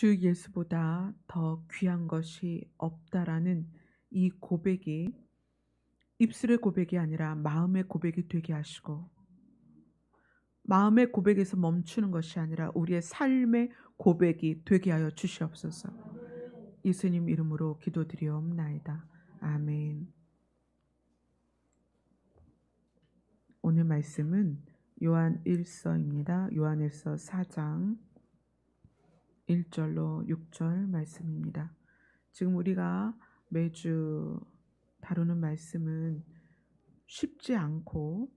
주 예수보다 더 귀한 것이 없다라는 이 고백이 입술의 고백이 아니라 마음의 고백이 되게 하시고, 마음의 고백에서 멈추는 것이 아니라 우리의 삶의 고백이 되게 하여 주시옵소서. 예수님 이름으로 기도드리옵나이다. 아멘. 오늘 말씀은 요한 1서입니다. 요한 1서 4장 1절로 6절 말씀입니다. 지금 우리가 매주 다루는 말씀은 쉽지 않고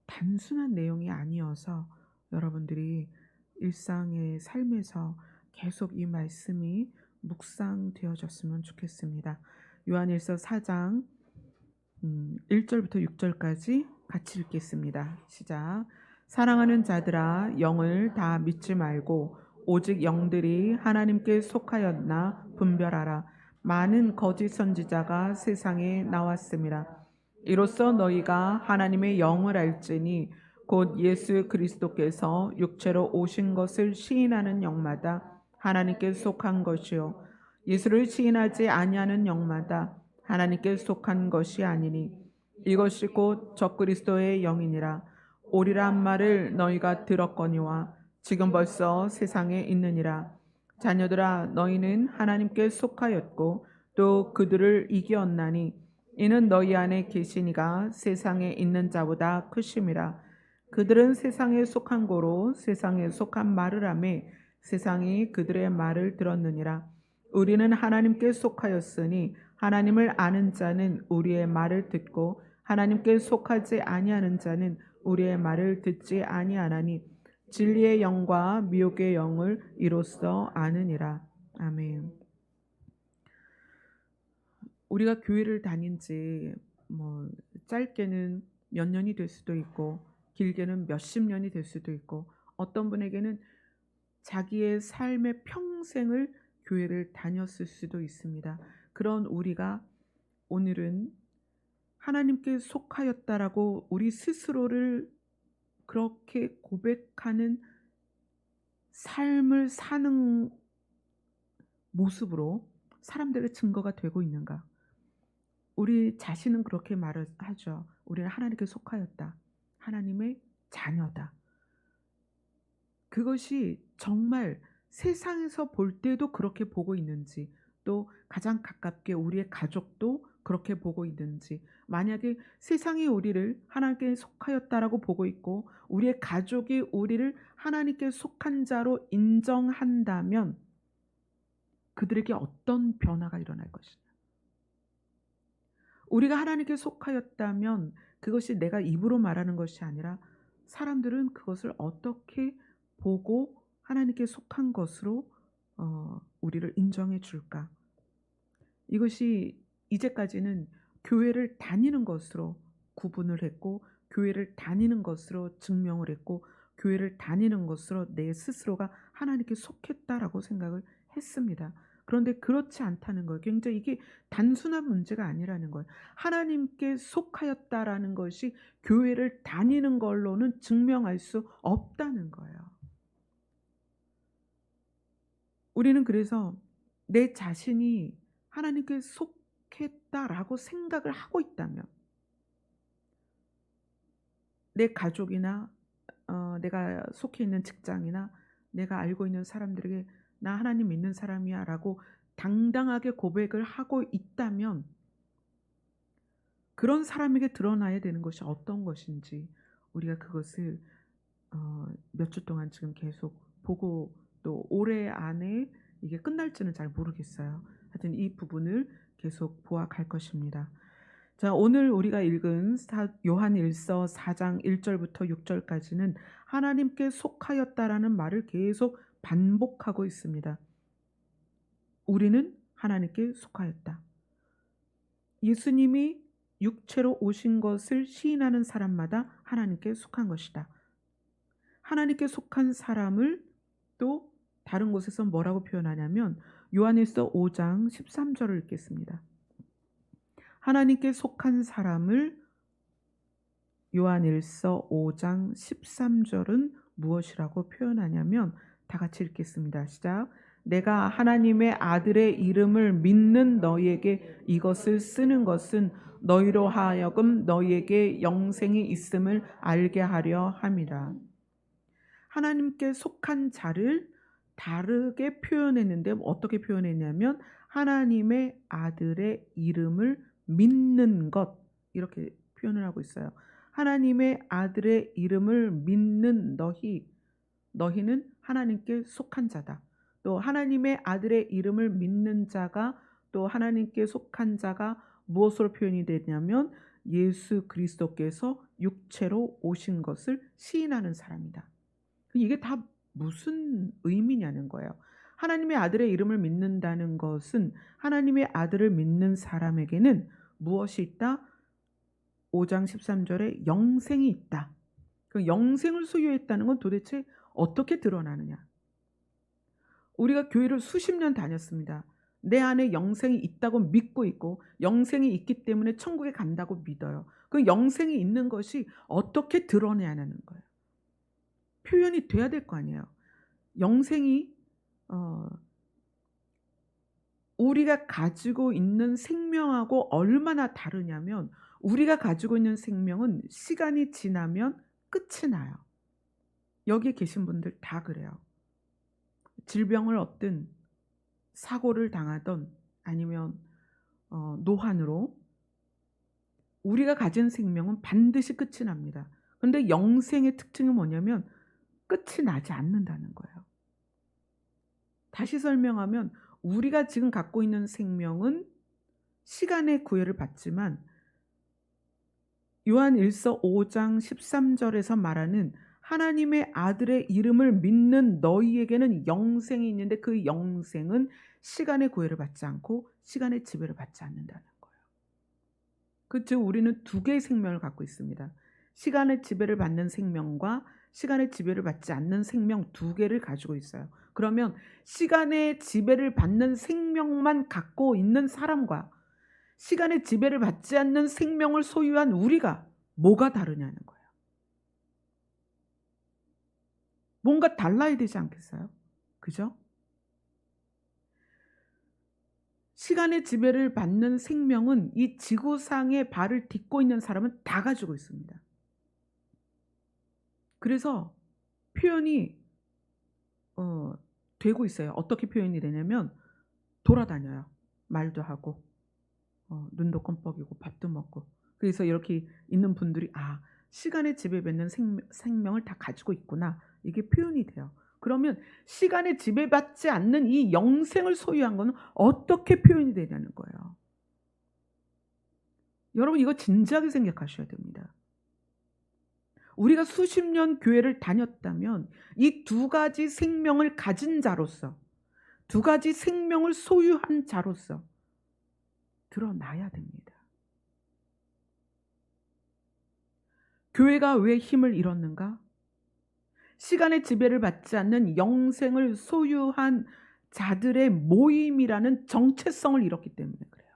단순한 내용이 아니어서 여러분들이 일상의 삶에서 계속 이 말씀이 묵상되어졌으면 좋겠습니다. 요한일서 4장 1절부터 6절까지 같이 읽겠습니다. 시작. 사랑하는 자들아, 영을 다 믿지 말고 오직 영들이 하나님께 속하였나 분별하라. 많은 거짓 선지자가 세상에 나왔습니다. 이로써 너희가 하나님의 영을 알지니 곧 예수 그리스도께서 육체로 오신 것을 시인하는 영마다 하나님께 속한 것이요 예수를 시인하지 아니하는 영마다 하나님께 속한 것이 아니니 이것이 곧 적그리스도의 영이니라. 오리란 말을 너희가 들었거니와 지금 벌써 세상에 있느니라. 자녀들아, 너희는 하나님께 속하였고 또 그들을 이기었나니 이는 너희 안에 계시니가 세상에 있는 자보다 크심이라. 그들은 세상에 속한 고로 세상에 속한 말을 하며 세상이 그들의 말을 들었느니라. 우리는 하나님께 속하였으니 하나님을 아는 자는 우리의 말을 듣고 하나님께 속하지 아니하는 자는 우리의 말을 듣지 아니하나니 진리의 영과 미혹의 영을 이로써 아느니라. 아멘. 우리가 교회를 다닌 지 짧게는 몇 년이 될 수도 있고 길게는 몇십 년이 될 수도 있고 어떤 분에게는 자기의 삶의 평생을 교회를 다녔을 수도 있습니다. 그런 우리가 오늘은 하나님께 속하였다라고 우리 스스로를 그렇게 고백하는 삶을 사는 모습으로 사람들의 증거가 되고 있는가? 우리 자신은 그렇게 말을 하죠. 우리는 하나님께 속하였다. 하나님의 자녀다. 그것이 정말 세상에서 볼 때도 그렇게 보고 있는지, 또 가장 가깝게 우리의 가족도 그렇게 보고 있는지, 만약에 세상이 우리를 하나님께 속하였다라고 보고 있고 우리의 가족이 우리를 하나님께 속한 자로 인정한다면 그들에게 어떤 변화가 일어날 것이냐. 우리가 하나님께 속하였다면 그것이 내가 입으로 말하는 것이 아니라 사람들은 그것을 어떻게 보고 하나님께 속한 것으로 우리를 인정해 줄까? 이것이 이제까지는 교회를 다니는 것으로 구분을 했고 교회를 다니는 것으로 증명을 했고 교회를 다니는 것으로 내 스스로가 하나님께 속했다라고 생각을 했습니다. 그런데 그렇지 않다는 거예요. 굉장히 이게 단순한 문제가 아니라는 거예요. 하나님께 속하였다라는 것이 교회를 다니는 걸로는 증명할 수 없다는 거예요. 우리는 그래서 내 자신이 하나님께 속했다라고 생각을 하고 있다면 내 가족이나 내가 속해 있는 직장이나 내가 알고 있는 사람들에게 나 하나님 믿는 사람이야 라고 당당하게 고백을 하고 있다면 그런 사람에게 드러나야 되는 것이 어떤 것인지 우리가 그것을 몇 주 동안 지금 계속 보고 또 올해 안에 이게 끝날지는 잘 모르겠어요. 하여튼 이 부분을 계속 보아갈 것입니다. 자, 오늘 우리가 읽은 요한일서 4장 1절부터 6절까지는 하나님께 속하였다라는 말을 계속 반복하고 있습니다. 우리는 하나님께 속하였다. 예수님이 육체로 오신 것을 시인하는 사람마다 하나님께 속한 것이다. 하나님께 속한 사람을 또 다른 곳에서 뭐라고 표현하냐면 요한일서 5장 13절을 읽겠습니다. 하나님께 속한 사람을 요한일서 5장 13절은 무엇이라고 표현하냐면 다 같이 읽겠습니다. 시작. 내가 하나님의 아들의 이름을 믿는 너희에게 이것을 쓰는 것은 너희로 하여금 너희에게 영생이 있음을 알게 하려 함이라. 하나님께 속한 자를 다르게 표현했는데 어떻게 표현했냐면 하나님의 아들의 이름을 믿는 것, 이렇게 표현을 하고 있어요. 하나님의 아들의 이름을 믿는 너희는 하나님께 속한 자다. 또 하나님의 아들의 이름을 믿는 자가, 또 하나님께 속한 자가 무엇으로 표현이 되냐면 예수 그리스도께서 육체로 오신 것을 시인하는 사람이다. 이게 다 무슨 의미냐는 거예요. 하나님의 아들의 이름을 믿는다는 것은 하나님의 아들을 믿는 사람에게는 무엇이 있다? 5장 13절에 영생이 있다. 그 영생을 소유했다는 건 도대체 어떻게 드러나느냐? 우리가 교회를 수십 년 다녔습니다. 내 안에 영생이 있다고 믿고 있고 영생이 있기 때문에 천국에 간다고 믿어요. 그 영생이 있는 것이 어떻게 드러내냐는 거예요. 표현이 돼야 될 거 아니에요. 영생이 우리가 가지고 있는 생명하고 얼마나 다르냐면 우리가 가지고 있는 생명은 시간이 지나면 끝이 나요. 여기 계신 분들 다 그래요. 질병을 얻든 사고를 당하든 아니면 노환으로 우리가 가진 생명은 반드시 끝이 납니다. 그런데 영생의 특징은 뭐냐면 끝이 나지 않는다는 거예요. 다시 설명하면 우리가 지금 갖고 있는 생명은 시간의 구애를 받지만 요한 1서 5장 13절에서 말하는 하나님의 아들의 이름을 믿는 너희에게는 영생이 있는데 그 영생은 시간의 구애를 받지 않고 시간의 지배를 받지 않는다는 거예요. 즉 우리는 두 개의 생명을 갖고 있습니다. 시간의 지배를 받는 생명과 시간의 지배를 받지 않는 생명 두 개를 가지고 있어요. 그러면 시간의 지배를 받는 생명만 갖고 있는 사람과 시간의 지배를 받지 않는 생명을 소유한 우리가 뭐가 다르냐는 거예요. 뭔가 달라야 되지 않겠어요? 그죠? 시간의 지배를 받는 생명은 이 지구상에 발을 딛고 있는 사람은 다 가지고 있습니다. 그래서 표현이 되고 있어요. 어떻게 표현이 되냐면 돌아다녀요. 말도 하고 눈도 껌뻑이고 밥도 먹고. 그래서 이렇게 있는 분들이 시간의 지배받는 생명을 다 가지고 있구나. 이게 표현이 돼요. 그러면 시간의 지배받지 않는 이 영생을 소유한 것은 어떻게 표현이 되냐는 거예요. 여러분 이거 진지하게 생각하셔야 됩니다. 우리가 수십 년 교회를 다녔다면 이 두 가지 생명을 가진 자로서, 두 가지 생명을 소유한 자로서 드러나야 됩니다. 교회가 왜 힘을 잃었는가? 시간의 지배를 받지 않는 영생을 소유한 자들의 모임이라는 정체성을 잃었기 때문에 그래요.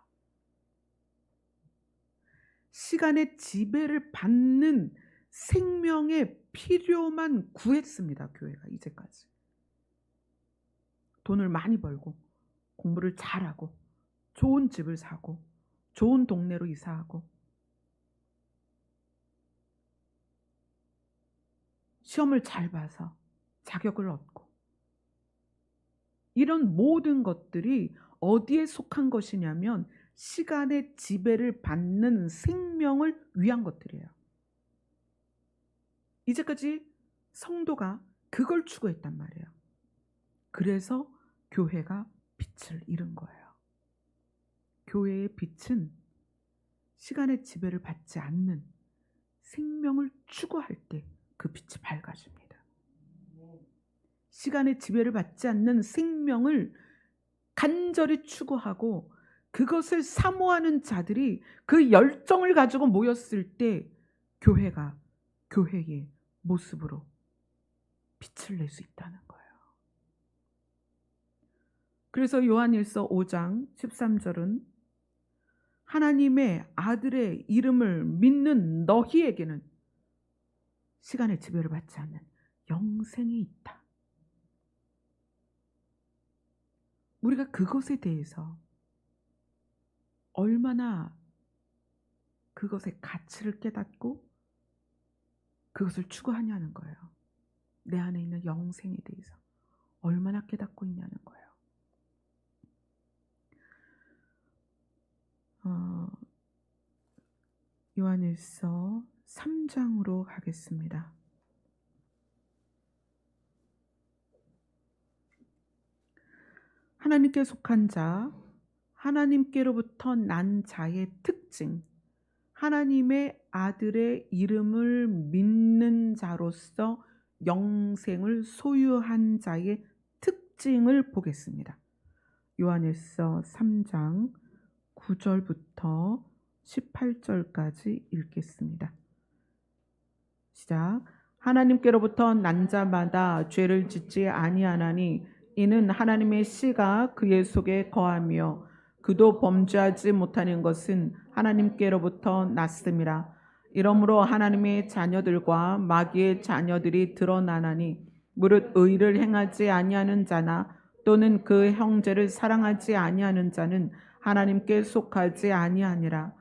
시간의 지배를 받는 생명의 필요만 구했습니다. 교회가 이제까지. 돈을 많이 벌고 공부를 잘하고 좋은 집을 사고 좋은 동네로 이사하고 시험을 잘 봐서 자격을 얻고 이런 모든 것들이 어디에 속한 것이냐면 시간의 지배를 받는 생명을 위한 것들이에요. 이제까지 성도가 그걸 추구했단 말이에요. 그래서 교회가 빛을 잃은 거예요. 교회의 빛은 시간의 지배를 받지 않는 생명을 추구할 때 그 빛이 밝아집니다. 시간의 지배를 받지 않는 생명을 간절히 추구하고 그것을 사모하는 자들이 그 열정을 가지고 모였을 때 교회가 교회의 모습으로 빛을 낼 수 있다는 거예요. 그래서 요한일서 5장 13절은 하나님의 아들의 이름을 믿는 너희에게는 시간의 지배를 받지 않는 영생이 있다. 우리가 그것에 대해서 얼마나 그것의 가치를 깨닫고 그것을 추구하냐는 거예요. 내 안에 있는 영생에 대해서 얼마나 깨닫고 있냐는 거예요. 요한일서 3장으로 가겠습니다. 하나님께 속한 자, 하나님께로부터 난 자의 특징, 하나님의 아들의 이름을 믿는 자로서 영생을 소유한 자의 특징을 보겠습니다. 요한일서 3장 9절부터 18절까지 읽겠습니다. 시작. 하나님께로부터 난 자마다 죄를 짓지 아니하나니 이는 하나님의 씨가 그의 속에 거하며 그도 범죄하지 못하는 것은 하나님께로부터 났음이라. 이러므로 하나님의 자녀들과 마귀의 자녀들이 드러나나니 무릇 의를 행하지 아니하는 자나 또는 그 형제를 사랑하지 아니하는 자는 하나님께 속하지 아니하니라.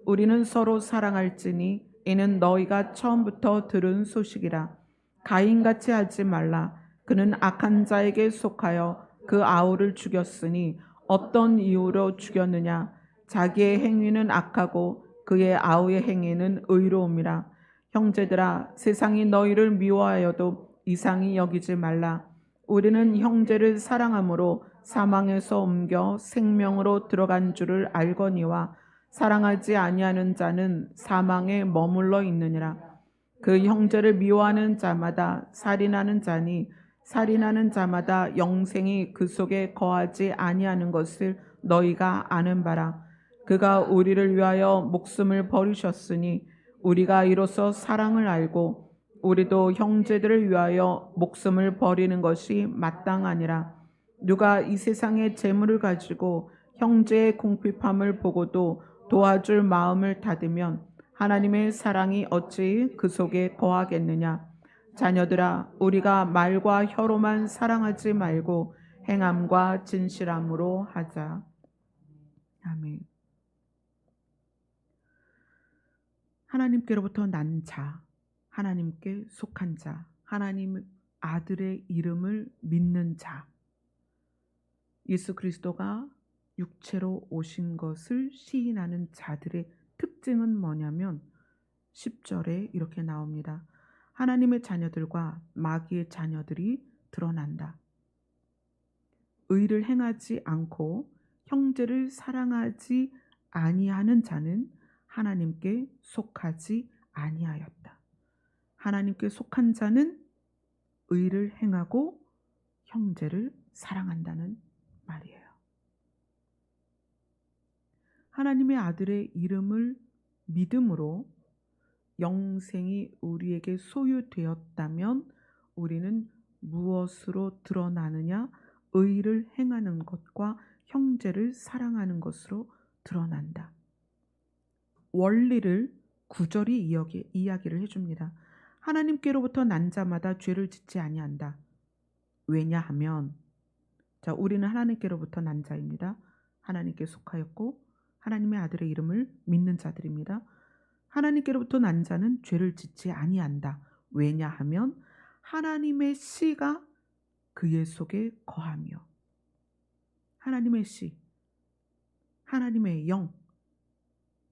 우리는 서로 사랑할지니 이는 너희가 처음부터 들은 소식이라. 가인같이 하지 말라. 그는 악한 자에게 속하여 그 아우를 죽였으니 어떤 이유로 죽였느냐? 자기의 행위는 악하고 그의 아우의 행위는 의로움이라. 형제들아, 세상이 너희를 미워하여도 이상히 여기지 말라. 우리는 형제를 사랑함으로 사망에서 옮겨 생명으로 들어간 줄을 알거니와 사랑하지 아니하는 자는 사망에 머물러 있느니라. 그 형제를 미워하는 자마다 살인하는 자니 살인하는 자마다 영생이 그 속에 거하지 아니하는 것을 너희가 아는 바라. 그가 우리를 위하여 목숨을 버리셨으니 우리가 이로써 사랑을 알고 우리도 형제들을 위하여 목숨을 버리는 것이 마땅하니라. 누가 이 세상의 재물을 가지고 형제의 궁핍함을 보고도 도와줄 마음을 닫으면 하나님의 사랑이 어찌 그 속에 거하겠느냐. 자녀들아, 우리가 말과 혀로만 사랑하지 말고 행함과 진실함으로 하자. 아멘. 하나님께로부터 난 자, 하나님께 속한 자, 하나님 아들의 이름을 믿는 자, 예수 그리스도가 육체로 오신 것을 시인하는 자들의 특징은 뭐냐면 10절에 이렇게 나옵니다. 하나님의 자녀들과 마귀의 자녀들이 드러난다. 의를 행하지 않고 형제를 사랑하지 아니하는 자는 하나님께 속하지 아니하였다. 하나님께 속한 자는 의를 행하고 형제를 사랑한다는 말이에요. 하나님의 아들의 이름을 믿음으로 영생이 우리에게 소유되었다면 우리는 무엇으로 드러나느냐? 의를 행하는 것과 형제를 사랑하는 것으로 드러난다. 원리를 9절이 이야기를 해줍니다. 하나님께로부터 난 자마다 죄를 짓지 아니한다. 왜냐하면 우리는 하나님께로부터 난 자입니다. 하나님께 속하였고 하나님의 아들의 이름을 믿는 자들입니다. 하나님께로부터 난 자는 죄를 짓지 아니한다. 왜냐하면 하나님의 씨가 그의 속에 거하며 하나님의 씨, 하나님의 영,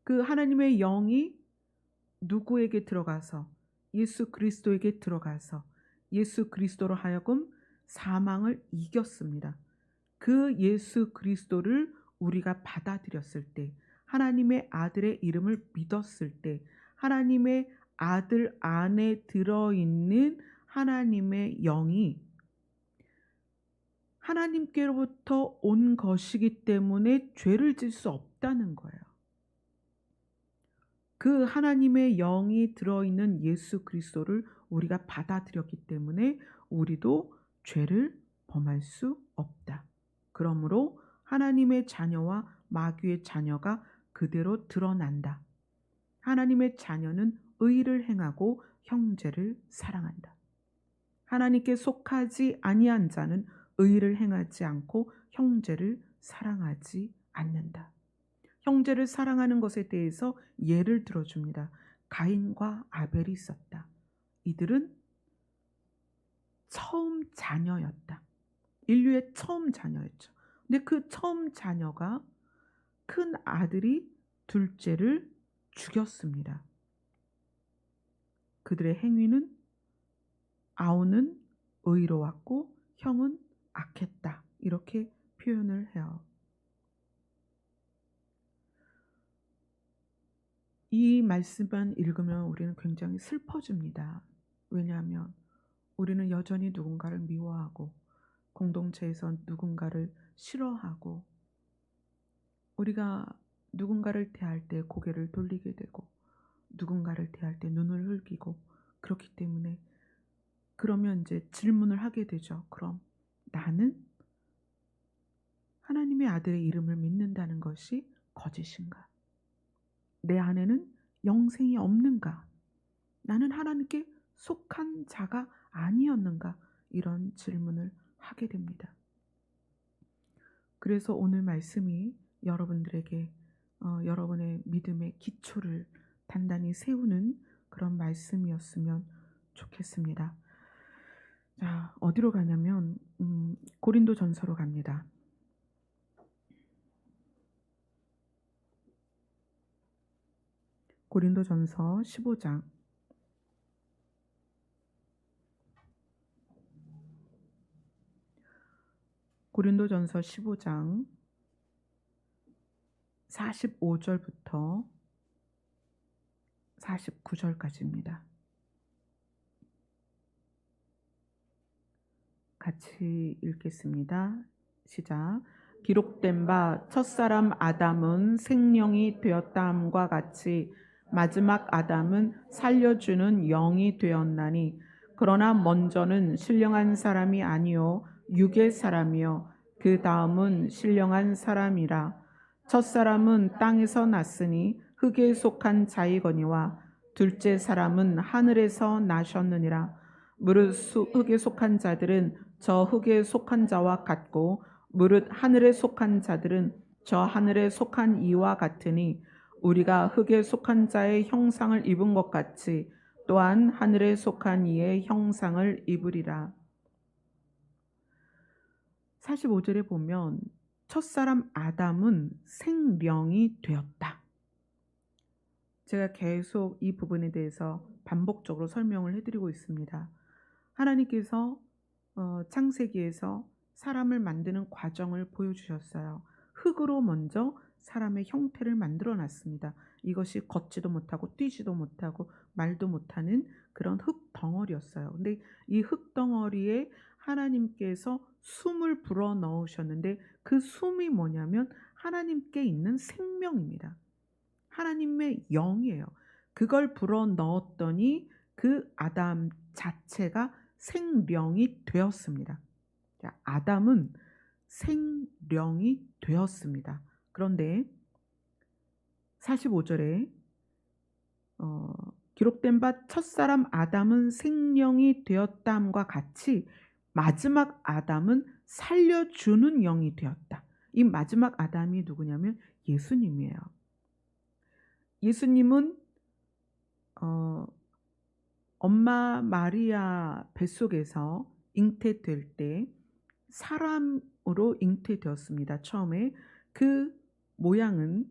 그 하나님의 영이 누구에게 들어가서 예수 그리스도에게 들어가서 예수 그리스도로 하여금 사망을 이겼습니다. 그 예수 그리스도를 우리가 받아들였을 때, 하나님의 아들의 이름을 믿었을 때, 하나님의 아들 안에 들어있는 하나님의 영이 하나님께로부터 온 것이기 때문에 죄를 질 수 없다는 거예요. 그 하나님의 영이 들어있는 예수 그리스도를 우리가 받아들였기 때문에 우리도 죄를 범할 수 없다. 그러므로 하나님의 자녀와 마귀의 자녀가 그대로 드러난다. 하나님의 자녀는 의를 행하고 형제를 사랑한다. 하나님께 속하지 아니한 자는 의를 행하지 않고 형제를 사랑하지 않는다. 형제를 사랑하는 것에 대해서 예를 들어줍니다. 가인과 아벨이 있었다. 이들은 처음 자녀였다. 인류의 처음 자녀였죠. 근데 그 처음 자녀가 큰 아들이 둘째를 죽였습니다. 그들의 행위는 아우는 의로웠고 형은 악했다. 이렇게 표현을 해요. 이 말씀만 읽으면 우리는 굉장히 슬퍼집니다. 왜냐하면 우리는 여전히 누군가를 미워하고 공동체에서 누군가를 싫어하고 우리가 누군가를 대할 때 고개를 돌리게 되고 누군가를 대할 때 눈을 흘기고 그렇기 때문에 그러면 이제 질문을 하게 되죠. 그럼 나는 하나님의 아들의 이름을 믿는다는 것이 거짓인가? 내 안에는 영생이 없는가? 나는 하나님께 속한 자가 아니었는가? 이런 질문을 하게 됩니다. 그래서 오늘 말씀이 여러분들에게 여러분의 믿음의 기초를 단단히 세우는 그런 말씀이었으면 좋겠습니다. 자, 어디로 가냐면 고린도전서로 갑니다. 고린도전서 15장. 고린도전서 15장 45절부터 49절까지입니다. 같이 읽겠습니다. 시작. 기록된 바 첫사람 아담은 생명이 되었다함과 같이 마지막 아담은 살려주는 영이 되었나니 그러나 먼저는 신령한 사람이 아니요 육의 사람이요 그 다음은 신령한 사람이라. 첫사람은 땅에서 났으니 흙에 속한 자이거니와 둘째 사람은 하늘에서 나셨느니라. 무릇 흙에 속한 자들은 저 흙에 속한 자와 같고 무릇 하늘에 속한 자들은 저 하늘에 속한 이와 같으니 우리가 흙에 속한 자의 형상을 입은 것 같이 또한 하늘에 속한 이의 형상을 입으리라. 45절에 보면 첫사람 아담은 생명이 되었다. 제가 계속 이 부분에 대해서 반복적으로 설명을 해드리고 있습니다. 하나님께서 창세기에서 사람을 만드는 과정을 보여주셨어요. 흙으로 먼저 사람의 형태를 만들어 놨습니다. 이것이 걷지도 못하고 뛰지도 못하고 말도 못하는 그런 흙 덩어리였어요. 근데 이 흙 덩어리에 하나님께서 숨을 불어 넣으셨는데 그 숨이 뭐냐면 하나님께 있는 생명입니다. 하나님의 영이에요. 그걸 불어 넣었더니 그 아담 자체가 생명이 되었습니다. 자, 아담은 생명이 되었습니다. 그런데 45절에 기록된 바 첫사람 아담은 생명이 되었다함과 같이 마지막 아담은 살려주는 영이 되었다. 이 마지막 아담이 누구냐면 예수님이에요. 예수님은 엄마 마리아 뱃속에서 잉태될 때 사람으로 잉태되었습니다. 처음에 그 모양은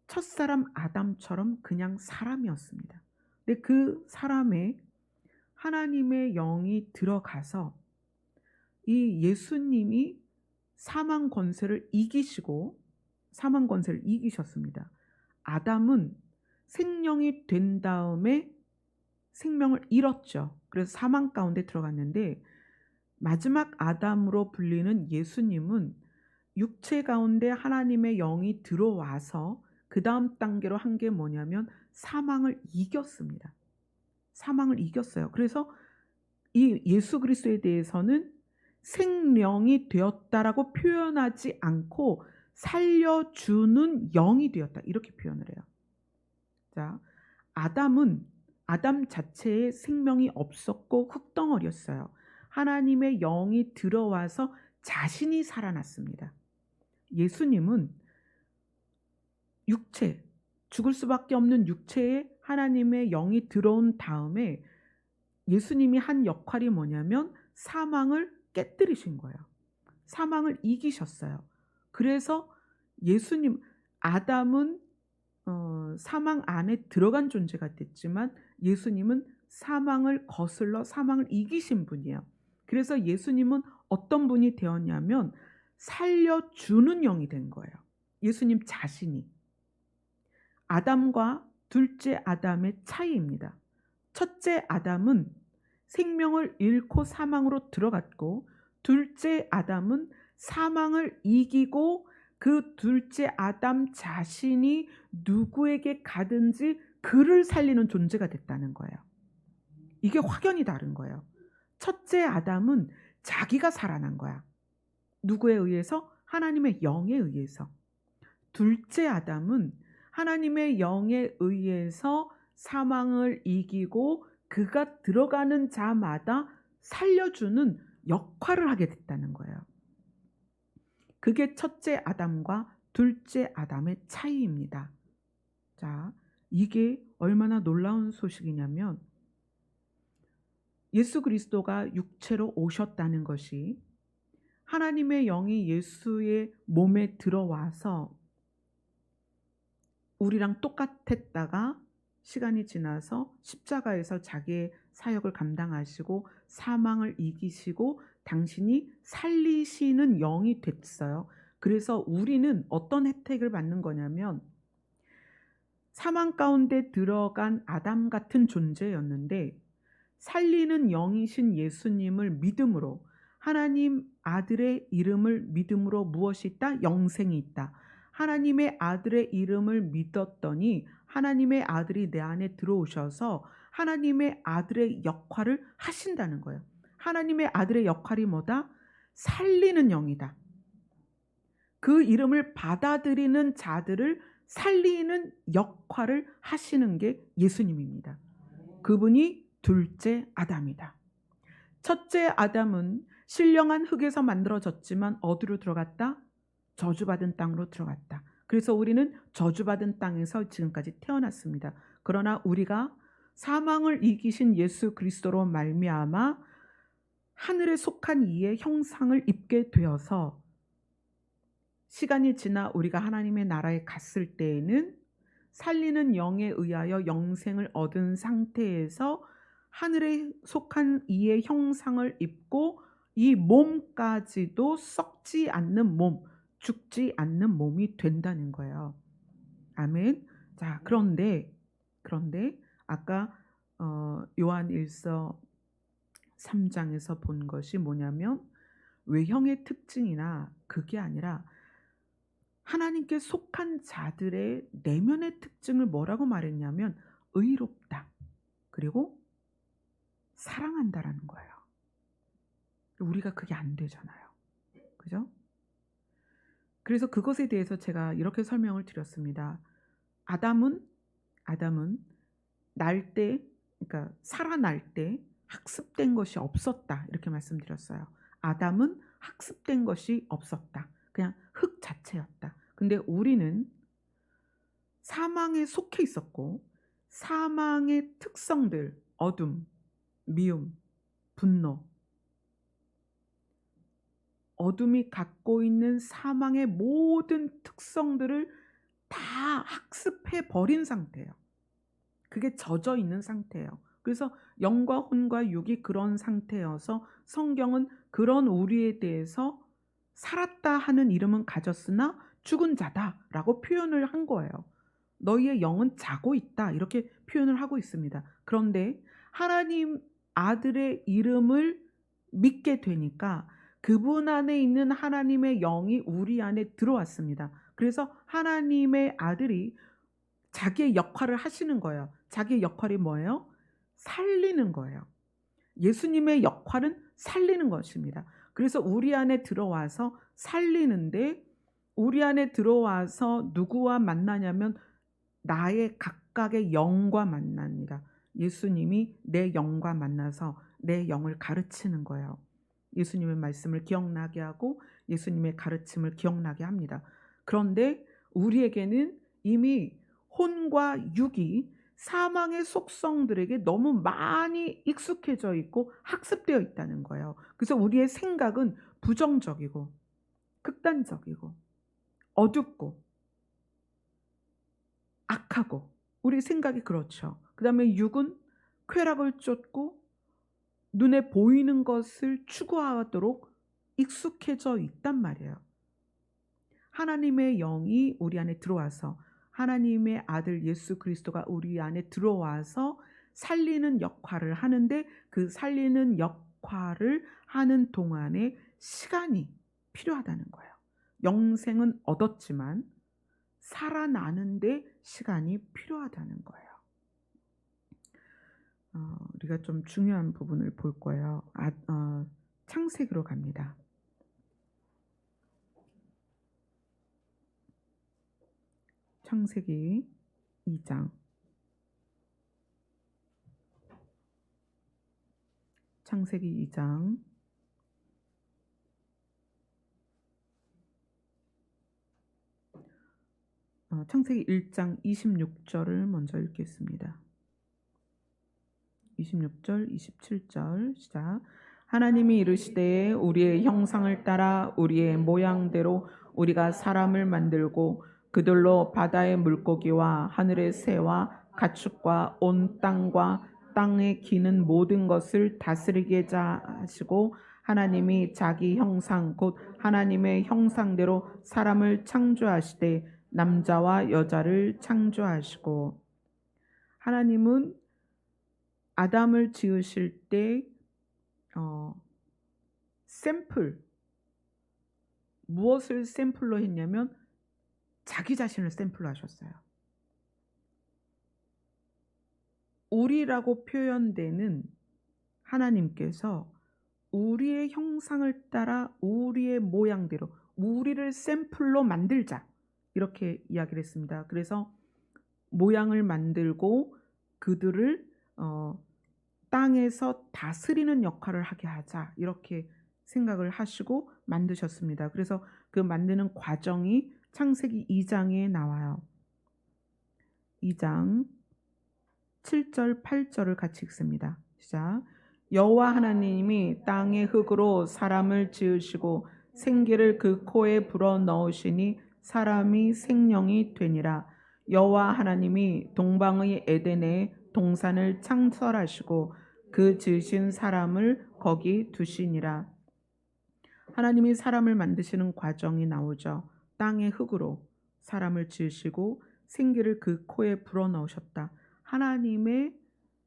첫사람 아담처럼 그냥 사람이었습니다. 근데 그 사람에 하나님의 영이 들어가서 이 예수님이 사망 권세를 이기셨습니다. 아담은 생명이 된 다음에 생명을 잃었죠. 그래서 사망 가운데 들어갔는데 마지막 아담으로 불리는 예수님은 육체 가운데 하나님의 영이 들어와서 그 다음 단계로 한 게 뭐냐면 사망을 이겼습니다. 사망을 이겼어요. 그래서 이 예수 그리스도에 대해서는 생명이 되었다라고 표현하지 않고 살려주는 영이 되었다 이렇게 표현을 해요. 자, 아담은 아담 자체에 생명이 없었고 흙덩어리였어요. 하나님의 영이 들어와서 자신이 살아났습니다. 예수님은 육체, 죽을 수밖에 없는 육체에 하나님의 영이 들어온 다음에 예수님이 한 역할이 뭐냐면 사망을 깨뜨리신 거예요. 사망을 이기셨어요. 그래서 예수님, 아담은 사망 안에 들어간 존재가 됐지만 예수님은 사망을 거슬러 사망을 이기신 분이에요. 그래서 예수님은 어떤 분이 되었냐면 살려주는 영이 된 거예요. 예수님 자신이. 아담과 둘째 아담의 차이입니다. 첫째 아담은 생명을 잃고 사망으로 들어갔고, 둘째 아담은 사망을 이기고 그 둘째 아담 자신이 누구에게 가든지 그를 살리는 존재가 됐다는 거예요. 이게 확연히 다른 거예요. 첫째 아담은 자기가 살아난 거야. 누구에 의해서? 하나님의 영에 의해서. 둘째 아담은 하나님의 영에 의해서 사망을 이기고 그가 들어가는 자마다 살려주는 역할을 하게 됐다는 거예요. 그게 첫째 아담과 둘째 아담의 차이입니다. 자, 이게 얼마나 놀라운 소식이냐면 예수 그리스도가 육체로 오셨다는 것이 하나님의 영이 예수의 몸에 들어와서 우리랑 똑같았다가 시간이 지나서 십자가에서 자기의 사역을 감당하시고 사망을 이기시고 당신이 살리시는 영이 됐어요. 그래서 우리는 어떤 혜택을 받는 거냐면 사망 가운데 들어간 아담 같은 존재였는데 살리는 영이신 예수님을 믿음으로, 하나님 아들의 이름을 믿음으로 무엇이 있다? 영생이 있다. 하나님의 아들의 이름을 믿었더니 하나님의 아들이 내 안에 들어오셔서 하나님의 아들의 역할을 하신다는 거예요. 하나님의 아들의 역할이 뭐다? 살리는 영이다. 그 이름을 받아들이는 자들을 살리는 역할을 하시는 게 예수님입니다. 그분이 둘째 아담이다. 첫째 아담은 신령한 흙에서 만들어졌지만 어디로 들어갔다? 저주받은 땅으로 들어갔다. 그래서 우리는 저주받은 땅에서 지금까지 태어났습니다. 그러나 우리가 사망을 이기신 예수 그리스도로 말미암아 하늘에 속한 이의 형상을 입게 되어서 시간이 지나 우리가 하나님의 나라에 갔을 때에는 살리는 영에 의하여 영생을 얻은 상태에서 하늘에 속한 이의 형상을 입고 이 몸까지도 썩지 않는 몸, 죽지 않는 몸이 된다는 거예요. 아멘. 자, 그런데 아까 요한일서 3장에서 본 것이 뭐냐면 외형의 특징이나 그게 아니라 하나님께 속한 자들의 내면의 특징을 뭐라고 말했냐면 의롭다. 그리고 사랑한다라는 거예요. 우리가 그게 안 되잖아요. 그죠? 그래서 그것에 대해서 제가 이렇게 설명을 드렸습니다. 아담은 날 때, 그러니까 살아날 때 학습된 것이 없었다. 이렇게 말씀드렸어요. 아담은 학습된 것이 없었다. 그냥 흙 자체였다. 근데 우리는 사망에 속해 있었고 사망의 특성들, 어둠, 미움, 분노, 어둠이 갖고 있는 사망의 모든 특성들을 다 학습해 버린 상태예요. 그게 젖어 있는 상태예요. 그래서 영과 혼과 육이 그런 상태여서 성경은 그런 우리에 대해서 살았다 하는 이름은 가졌으나 죽은 자다라고 표현을 한 거예요. 너희의 영은 자고 있다 이렇게 표현을 하고 있습니다. 그런데 하나님 아들의 이름을 믿게 되니까 그분 안에 있는 하나님의 영이 우리 안에 들어왔습니다. 그래서 하나님의 아들이 자기의 역할을 하시는 거예요. 자기의 역할이 뭐예요? 살리는 거예요. 예수님의 역할은 살리는 것입니다. 그래서 우리 안에 들어와서 살리는데 우리 안에 들어와서 누구와 만나냐면 나의 각각의 영과 만납니다. 예수님이 내 영과 만나서 내 영을 가르치는 거예요. 예수님의 말씀을 기억나게 하고 예수님의 가르침을 기억나게 합니다. 그런데 우리에게는 이미 혼과 육이 사망의 속성들에게 너무 많이 익숙해져 있고 학습되어 있다는 거예요. 그래서 우리의 생각은 부정적이고 극단적이고 어둡고 악하고 우리 생각이 그렇죠. 그다음에 육은 쾌락을 쫓고 눈에 보이는 것을 추구하도록 익숙해져 있단 말이에요. 하나님의 영이 우리 안에 들어와서 하나님의 아들 예수 그리스도가 우리 안에 들어와서 살리는 역할을 하는데 그 살리는 역할을 하는 동안에 시간이 필요하다는 거예요. 영생은 얻었지만 살아나는데 시간이 필요하다는 거예요. 우리가 좀 중요한 부분을 볼 거예요. 창세기로 갑니다. 창세기 2장. 창세기 2장. 창세기 1장 26절을 먼저 읽겠습니다. 26절, 27절 시작. 하나님이 이르시되 우리의 형상을 따라 우리의 모양대로 우리가 사람을 만들고 그들로 바다의 물고기와 하늘의 새와 가축과 온 땅과 땅에 기는 모든 것을 다스리게 하시고 하나님이 자기 형상 곧 하나님의 형상대로 사람을 창조하시되 남자와 여자를 창조하시고. 하나님은 아담을 지으실 때 샘플, 무엇을 샘플로 했냐면 자기 자신을 샘플로 하셨어요. 우리라고 표현되는 하나님께서 우리의 형상을 따라 우리의 모양대로 우리를 샘플로 만들자 이렇게 이야기를 했습니다. 그래서 모양을 만들고 그들을 땅에서 다스리는 역할을 하게 하자 이렇게 생각을 하시고 만드셨습니다. 그래서 그 만드는 과정이 창세기 2장에 나와요. 2장 7절 8절을 같이 읽습니다. 시작. 여호와 하나님이 땅의 흙으로 사람을 지으시고 생기를 그 코에 불어 넣으시니 사람이 생명이 되니라. 여호와 하나님이 동방의 에덴에 동산을 창설하시고 그 지으신 사람을 거기 두시니라. 하나님이 사람을 만드시는 과정이 나오죠. 땅의 흙으로 사람을 지으시고 생기를 그 코에 불어넣으셨다. 하나님의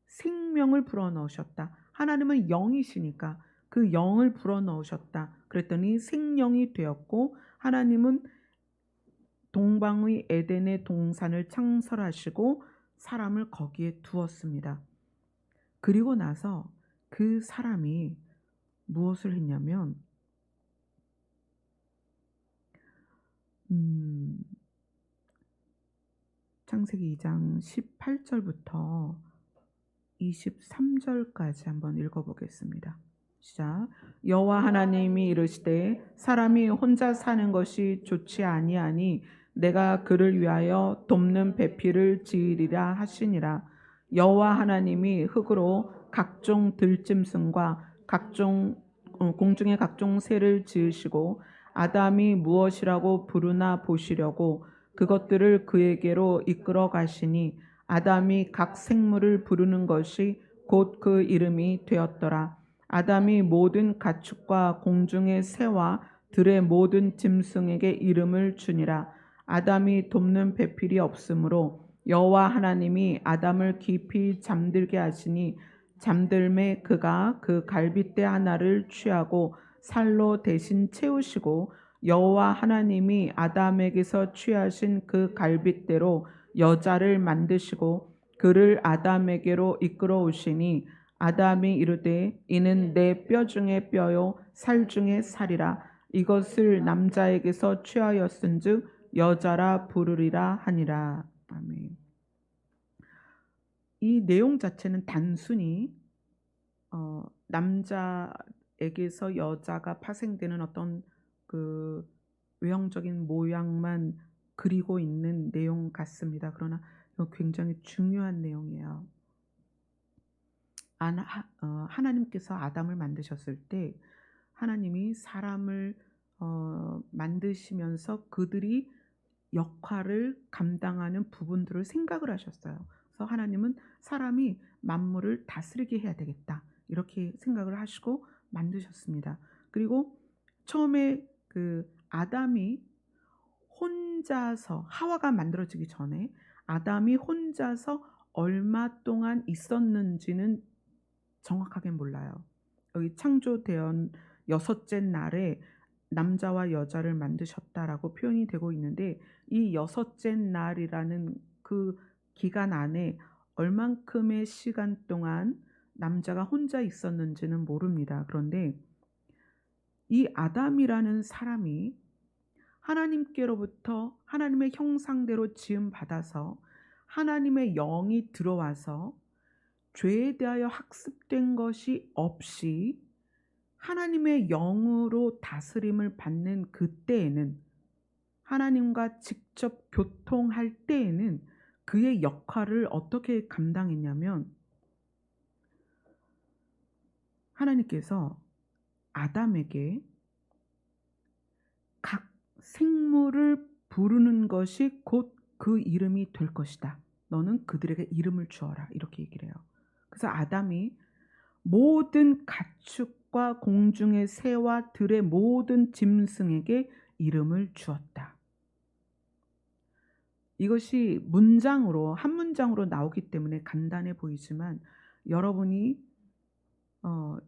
생명을 불어넣으셨다. 하나님은 영이시니까 그 영을 불어넣으셨다. 그랬더니 생명이 되었고 하나님은 동방의 에덴의 동산을 창설하시고 사람을 거기에 두었습니다. 그리고 나서 그 사람이 무엇을 했냐면 창세기 2장 18절부터 23절까지 한번 읽어보겠습니다. 시작. 여호와 하나님이 이르시되 사람이 혼자 사는 것이 좋지 아니하니 내가 그를 위하여 돕는 배필을 지으리라 하시니라. 여호와 하나님이 흙으로 각종 들짐승과 각종 공중의 각종 새를 지으시고 아담이 무엇이라고 부르나 보시려고 그것들을 그에게로 이끌어 가시니 아담이 각 생물을 부르는 것이 곧 그 이름이 되었더라. 아담이 모든 가축과 공중의 새와 들의 모든 짐승에게 이름을 주니라. 아담이 돕는 배필이 없으므로 여호와 하나님이 아담을 깊이 잠들게 하시니 잠들매 그가 그 갈빗대 하나를 취하고 살로 대신 채우시고 여호와 하나님이 아담에게서 취하신 그 갈빗대로 여자를 만드시고 그를 아담에게로 이끌어 오시니 아담이 이르되 이는 내 뼈 중에 뼈요 살 중에 살이라. 이것을 남자에게서 취하였은즉 여자라 부르리라 하니라. 아멘. 이 내용 자체는 단순히 남자에게서 여자가 파생되는 어떤 그 외형적인 모양만 그리고 있는 내용 같습니다. 그러나 이거 굉장히 중요한 내용이에요. 하나님께서 아담을 만드셨을 때 하나님이 사람을 만드시면서 그들이 역할을 감당하는 부분들을 생각을 하셨어요. 그래서 하나님은 사람이 만물을 다스리게 해야 되겠다, 이렇게 생각을 하시고 만드셨습니다. 그리고 처음에 그 아담이 혼자서, 하와가 만들어지기 전에 아담이 혼자서 얼마 동안 있었는지는 정확하게 몰라요. 여기 창조되었 여섯째 날에 남자와 여자를 만드셨다라고 표현이 되고 있는데, 이 여섯째 날이라는 그 기간 안에 얼만큼의 시간 동안 남자가 혼자 있었는지는 모릅니다. 그런데 이 아담이라는 사람이 하나님께로부터 하나님의 형상대로 지음 받아서 하나님의 영이 들어와서 죄에 대하여 학습된 것이 없이 하나님의 영으로 다스림을 받는 그때에는, 하나님과 직접 교통할 때에는 그의 역할을 어떻게 감당했냐면, 하나님께서 아담에게 각 생물을 부르는 것이 곧 그 이름이 될 것이다. 너는 그들에게 이름을 주어라, 이렇게 얘기를 해요. 그래서 아담이 모든 가축과 공중의 새와 들의 모든 짐승에게 이름을 주었다. 이것이 문장으로, 한 문장으로 나오기 때문에 간단해 보이지만, 여러분이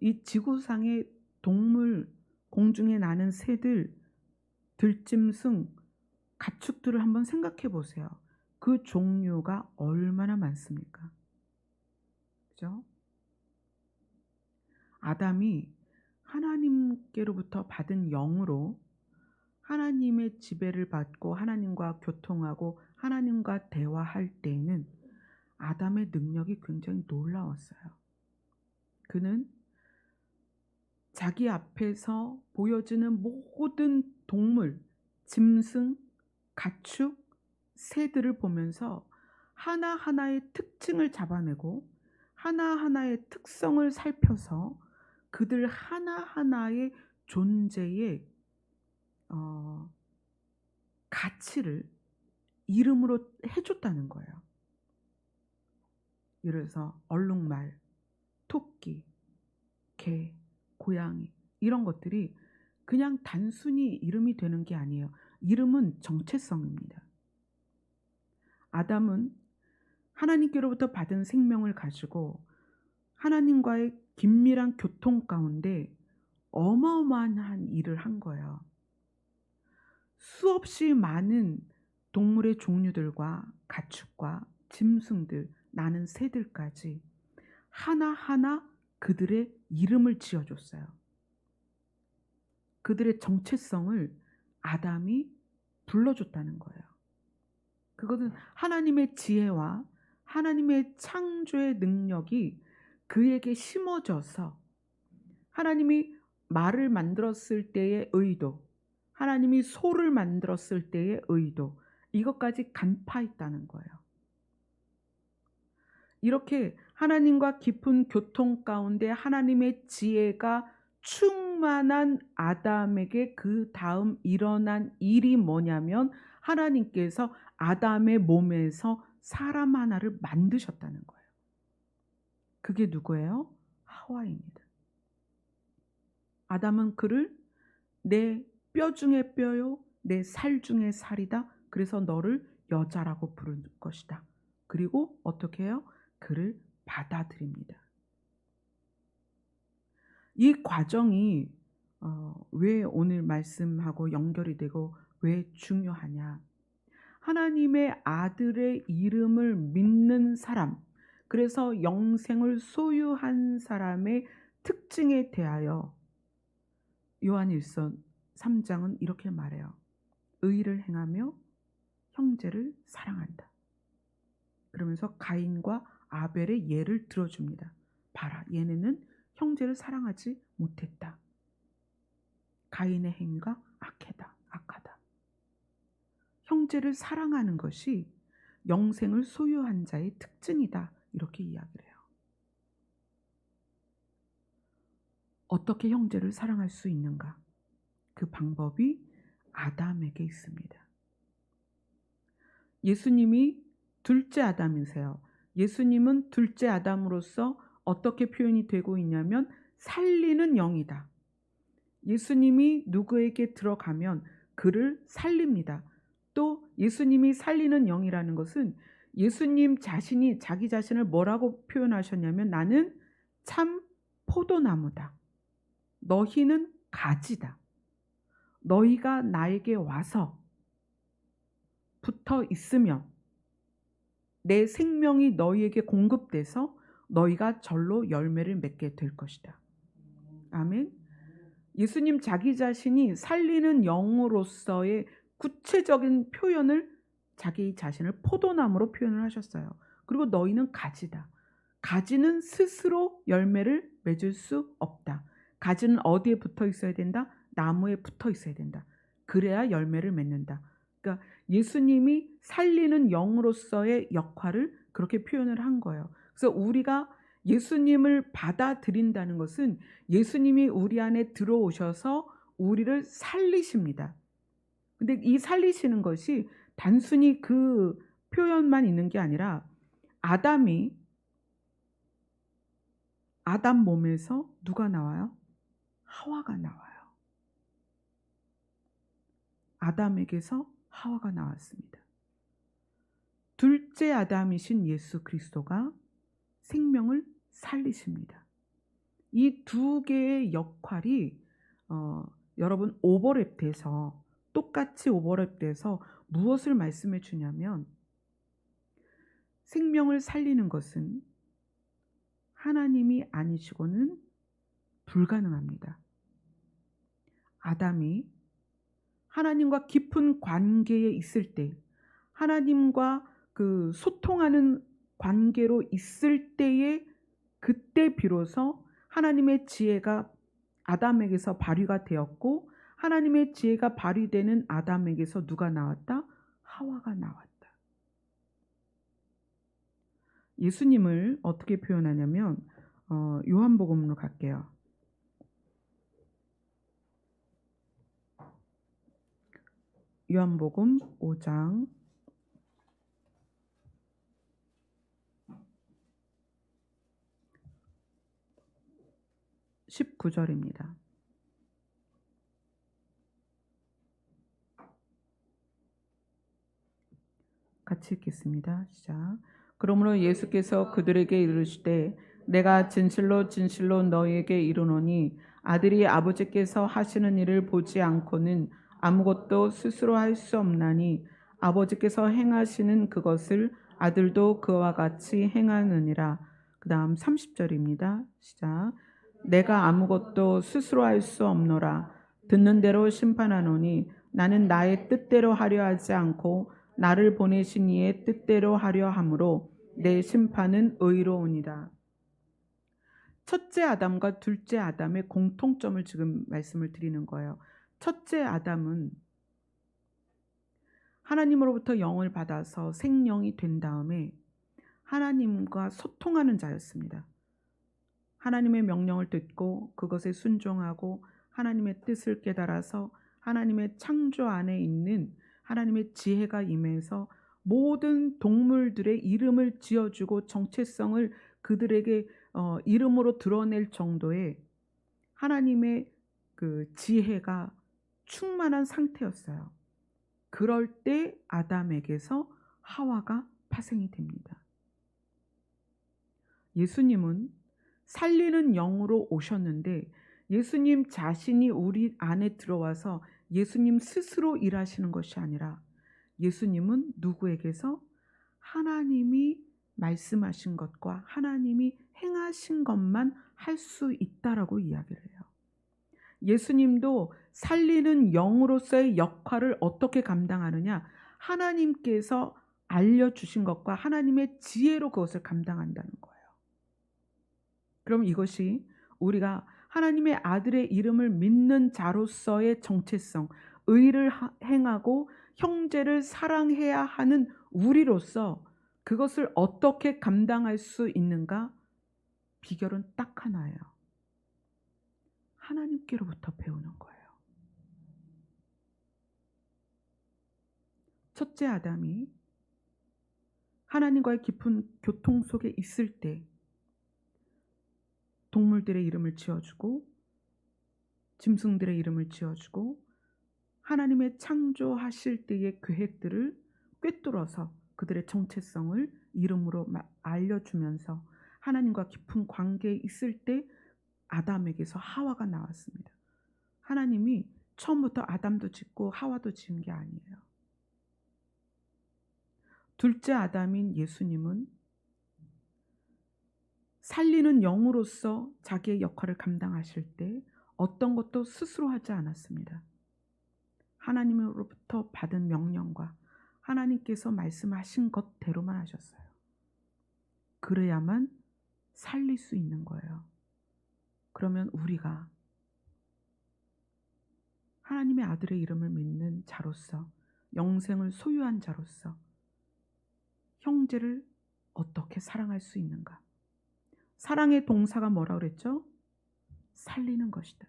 이 지구상의 동물, 공중에 나는 새들, 들짐승, 가축들을 한번 생각해 보세요. 그 종류가 얼마나 많습니까? 그죠? 아담이 하나님께로부터 받은 영으로 하나님의 지배를 받고 하나님과 교통하고 하나님과 대화할 때에는 아담의 능력이 굉장히 놀라웠어요. 그는 자기 앞에서 보여지는 모든 동물, 짐승, 가축, 새들을 보면서 하나하나의 특징을 잡아내고 하나하나의 특성을 살펴서 그들 하나하나의 존재의 가치를 이름으로 해줬다는 거예요. 예를 들어서 얼룩말, 토끼, 개, 고양이, 이런 것들이 그냥 단순히 이름이 되는 게 아니에요. 이름은 정체성입니다. 아담은 하나님께로부터 받은 생명을 가지고 하나님과의 긴밀한 교통 가운데 어마어마한 일을 한 거예요. 수없이 많은 동물의 종류들과 가축과 짐승들, 나는 새들까지 하나하나 그들의 이름을 지어줬어요. 그들의 정체성을 아담이 불러줬다는 거예요. 그것은 하나님의 지혜와 하나님의 창조의 능력이 그에게 심어져서, 하나님이 말을 만들었을 때의 의도, 하나님이 소를 만들었을 때의 의도, 이것까지 간파했다는 거예요. 이렇게 하나님과 깊은 교통 가운데 하나님의 지혜가 충만한 아담에게 그 다음 일어난 일이 뭐냐면, 하나님께서 아담의 몸에서 사람 하나를 만드셨다는 거예요. 그게 누구예요? 하와입니다. 아담은 그를 내 뼈 중에 뼈요, 내 살 중에 살이다. 그래서 너를 여자라고 부를 것이다. 그리고 어떻게 해요? 그를 받아들입니다. 이 과정이 왜 오늘 말씀하고 연결이 되고 왜 중요하냐? 하나님의 아들의 이름을 믿는 사람, 그래서 영생을 소유한 사람의 특징에 대하여 요한일서 3장은 이렇게 말해요. 의를 행하며 형제를 사랑한다. 그러면서 가인과 아벨의 예를 들어줍니다. 봐라, 얘네는 형제를 사랑하지 못했다. 가인의 행위가 악하다. 형제를 사랑하는 것이 영생을 소유한 자의 특징이다. 이렇게 이야기를 해요. 어떻게 형제를 사랑할 수 있는가? 그 방법이 아담에게 있습니다. 예수님이 둘째 아담이세요. 예수님은 둘째 아담으로서 어떻게 표현이 되고 있냐면 살리는 영이다. 예수님이 누구에게 들어가면 그를 살립니다. 또 예수님이 살리는 영이라는 것은 예수님 자신이 자기 자신을 뭐라고 표현하셨냐면 나는 참 포도나무다. 너희는 가지다. 너희가 나에게 와서 붙어 있으면 내 생명이 너희에게 공급돼서 너희가 절로 열매를 맺게 될 것이다. 아멘. 예수님 자기 자신이 살리는 영으로서의 구체적인 표현을 자기 자신을 포도나무로 표현을 하셨어요. 그리고 너희는 가지다. 가지는 스스로 열매를 맺을 수 없다. 가지는 어디에 붙어 있어야 된다? 나무에 붙어 있어야 된다. 그래야 열매를 맺는다. 그러니까 예수님이 살리는 영으로서의 역할을 그렇게 표현을 한 거예요. 그래서 우리가 예수님을 받아들인다는 것은 예수님이 우리 안에 들어오셔서 우리를 살리십니다. 근데 이 살리시는 것이 단순히 그 표현만 있는 게 아니라 아담 몸에서 누가 나와요? 하와가 나와요. 아담에게서 하와가 나왔습니다. 둘째 아담이신 예수 그리스도가 생명을 살리십니다. 이 두 개의 역할이 여러분 오버랩돼서 똑같이 오버랩돼서 무엇을 말씀해 주냐면 생명을 살리는 것은 하나님이 아니시고는 불가능합니다. 아담이 하나님과 깊은 관계에 있을 때 하나님과 그 소통하는 관계로 있을 때에 그때 비로소 하나님의 지혜가 아담에게서 발휘가 되었고 하나님의 지혜가 발휘되는 아담에게서 누가 나왔다? 하와가 나왔다. 예수님을 어떻게 표현하냐면 요한복음으로 갈게요. 요한복음 5장 19절입니다. 같이 읽겠습니다. 시작. 그러므로 예수께서 그들에게 이르시되 내가 진실로 진실로 너희에게 이르노니 아들이 아버지께서 하시는 일을 보지 않고는 아무것도 스스로 할 수 없나니 아버지께서 행하시는 그것을 아들도 그와 같이 행하느니라. 그 다음 30절입니다. 시작. 내가 아무것도 스스로 할 수 없노라. 듣는 대로 심판하노니 나는 나의 뜻대로 하려 하지 않고 나를 보내신 이의 뜻대로 하려 함으로 내 심판은 의로우니라. 첫째 아담과 둘째 아담의 공통점을 지금 말씀을 드리는 거예요. 첫째 아담은 하나님으로부터 영을 받아서 생명이 된 다음에 하나님과 소통하는 자였습니다. 하나님의 명령을 듣고 그것에 순종하고 하나님의 뜻을 깨달아서 하나님의 창조 안에 있는 하나님의 지혜가 임해서 모든 동물들의 이름을 지어주고 정체성을 그들에게 이름으로 드러낼 정도의 하나님의 그 지혜가 충만한 상태였어요. 그럴 때 아담에게서 하와가 파생이 됩니다. 예수님은 살리는 영으로 오셨는데 예수님 자신이 우리 안에 들어와서 예수님 스스로 일하시는 것이 아니라 예수님은 누구에게서 하나님이 말씀하신 것과 하나님이 행하신 것만 할 수 있다라고 이야기를 해요. 예수님도 살리는 영으로서의 역할을 어떻게 감당하느냐? 하나님께서 알려주신 것과 하나님의 지혜로 그것을 감당한다는 거예요. 그럼 이것이 우리가 하나님의 아들의 이름을 믿는 자로서의 정체성, 의를 행하고 형제를 사랑해야 하는 우리로서 그것을 어떻게 감당할 수 있는가? 비결은 딱 하나예요. 하나님께로부터 배우는 거예요. 첫째 아담이 하나님과의 깊은 교통 속에 있을 때 동물들의 이름을 지어주고 짐승들의 이름을 지어주고 하나님의 창조하실 때의 계획들을 꿰뚫어서 그들의 정체성을 이름으로 알려주면서 하나님과 깊은 관계에 있을 때 아담에게서 하와가 나왔습니다. 하나님이 처음부터 아담도 짓고 하와도 지은 게 아니에요. 둘째 아담인 예수님은 살리는 영으로서 자기의 역할을 감당하실 때 어떤 것도 스스로 하지 않았습니다. 하나님으로부터 받은 명령과 하나님께서 말씀하신 것대로만 하셨어요. 그래야만 살릴 수 있는 거예요. 그러면 우리가 하나님의 아들의 이름을 믿는 자로서, 영생을 소유한 자로서 형제를 어떻게 사랑할 수 있는가? 사랑의 동사가 뭐라고 그랬죠? 살리는 것이다.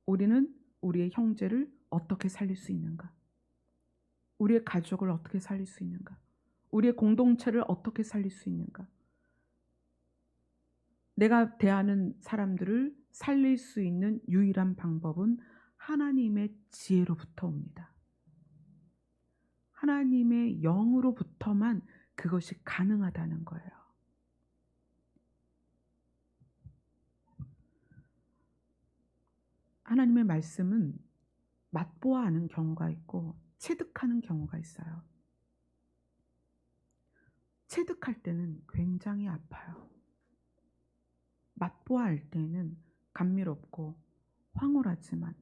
우리는 우리의 형제를 어떻게 살릴 수 있는가? 우리의 가족을 어떻게 살릴 수 있는가? 우리의 공동체를 어떻게 살릴 수 있는가? 내가 대하는 사람들을 살릴 수 있는 유일한 방법은 하나님의 지혜로부터 옵니다. 하나님의 영으로부터만 그것이 가능하다는 거예요. 하나님의 말씀은 맛보아하는 경우가 있고 체득하는 경우가 있어요. 체득할 때는 굉장히 아파요. 맛보아할 때는 감미롭고 황홀하지만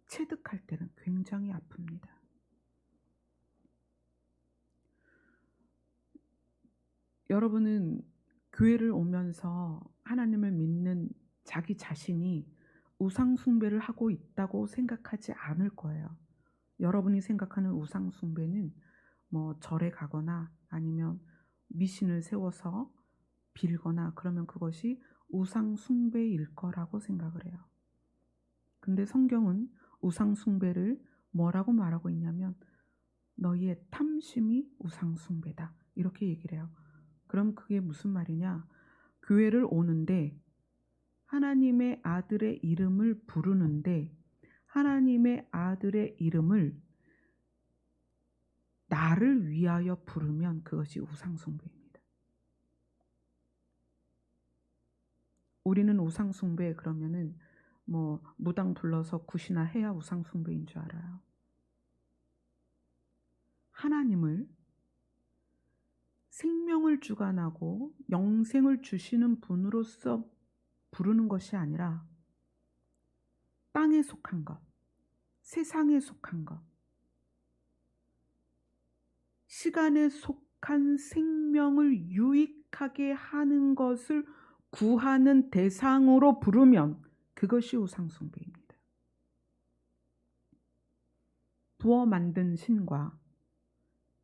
체득할 때는 굉장히 아픕니다. 여러분은 교회를 오면서 하나님을 믿는 자기 자신이 우상숭배를 하고 있다고 생각하지 않을 거예요. 여러분이 생각하는 우상숭배는 뭐 절에 가거나 아니면 미신을 세워서 빌거나 그러면 그것이 우상숭배일 거라고 생각을 해요. 근데 성경은 우상숭배를 뭐라고 말하고 있냐면 너희의 탐심이 우상숭배다 이렇게 얘기를 해요. 그럼 그게 무슨 말이냐? 교회를 오는데 하나님의 아들의 이름을 부르는데 하나님의 아들의 이름을 나를 위하여 부르면 그것이 우상숭배입니다. 우리는 우상숭배 그러면은 뭐 무당 불러서 굿이나 해야 우상숭배인 줄 알아요. 하나님을 생명을 주관하고 영생을 주시는 분으로서 부르는 것이 아니라 땅에 속한 것, 세상에 속한 것, 시간에 속한 생명을 유익하게 하는 것을 구하는 대상으로 부르면 그것이 우상숭배입니다. 부어 만든 신과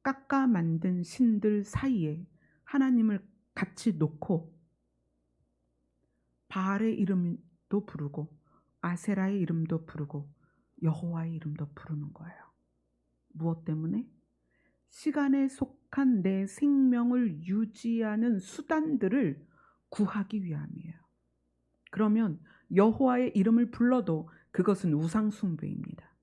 깎아 만든 신들 사이에 하나님을 같이 놓고 바알의 이름도 부르고 아세라의 이름도 부르고 여호와의 이름도 부르는 거예요. 무엇 때문에? 시간에 속한 내 생명을 유지하는 수단들을 구하기 위함이에요. 그러면 여호와의 이름을 불러도 그것은 우상숭배입니다.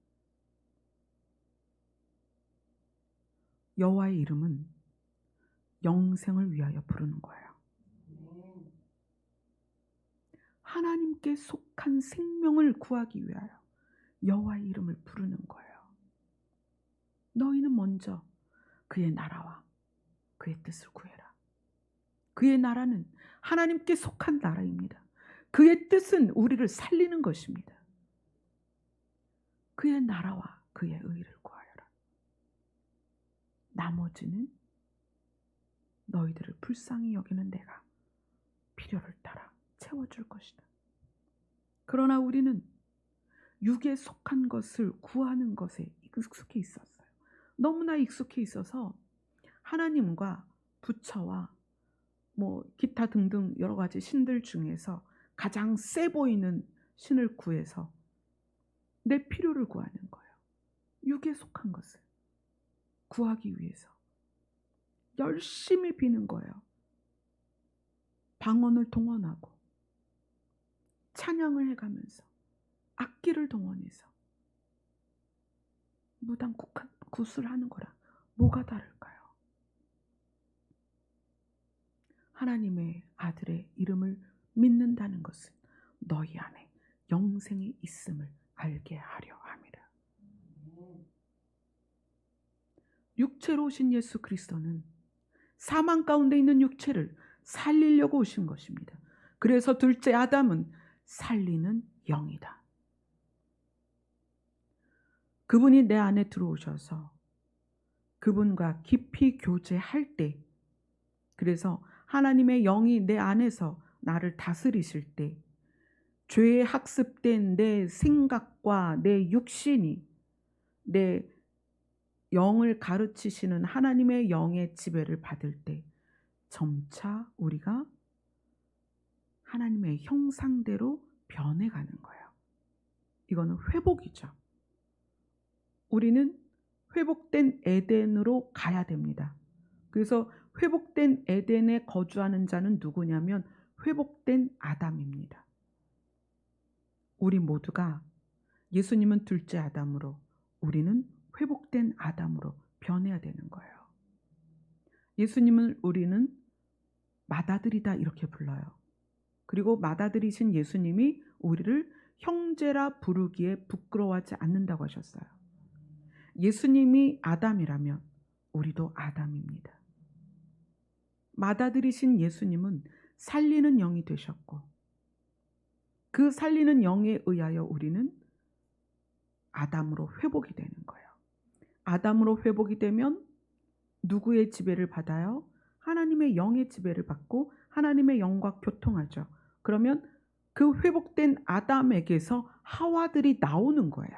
여호와의 이름은 영생을 위하여 부르는 거예요. 하나님께 속한 생명을 구하기 위하여 여호와의 이름을 부르는 거예요. 너희는 먼저 그의 나라와 그의 뜻을 구해라. 그의 나라는 하나님께 속한 나라입니다. 그의 뜻은 우리를 살리는 것입니다. 그의 나라와 그의 의를 구하여라. 나머지는 너희들을 불쌍히 여기는 내가 필요를 따라 채워줄 것이다. 그러나 우리는 육에 속한 것을 구하는 것에 익숙해 있었어요. 너무나 익숙해 있어서 하나님과 부처와 기타 등등 여러 가지 신들 중에서 가장 세 보이는 신을 구해서 내 필요를 구하는 거예요. 육에 속한 것을 구하기 위해서 열심히 비는 거예요. 방언을 동원하고 찬양을 해가면서 악기를 동원해서 무당 굿을 하는 거랑 뭐가 다를까요? 하나님의 아들의 이름을 믿는다는 것은 너희 안에 영생이 있음을 알게 하려 함이라. 육체로 오신 예수 그리스도는 사망 가운데 있는 육체를 살리려고 오신 것입니다. 그래서 둘째 아담은 살리는 영이다. 그분이 내 안에 들어오셔서 그분과 깊이 교제할 때, 그래서 하나님의 영이 내 안에서 나를 다스리실 때 죄에 학습된 내 생각과 내 육신이 내 영을 가르치시는 하나님의 영의 지배를 받을 때 점차 우리가 하나님의 형상대로 변해가는 거예요. 이거는 회복이죠. 우리는 회복된 에덴으로 가야 됩니다. 그래서 회복된 에덴에 거주하는 자는 누구냐면 회복된 아담입니다. 우리 모두가 예수님은 둘째 아담으로 우리는 회복된 아담으로 변해야 되는 거예요. 예수님을 우리는 맏아들이다 이렇게 불러요. 그리고 맏아들이신 예수님이 우리를 형제라 부르기에 부끄러워하지 않는다고 하셨어요. 예수님이 아담이라면 우리도 아담입니다. 맏아들이신 예수님은 살리는 영이 되셨고 그 살리는 영에 의하여 우리는 아담으로 회복이 되는 거예요. 아담으로 회복이 되면 누구의 지배를 받아요? 하나님의 영의 지배를 받고 하나님의 영과 교통하죠. 그러면 그 회복된 아담에게서 하와들이 나오는 거예요.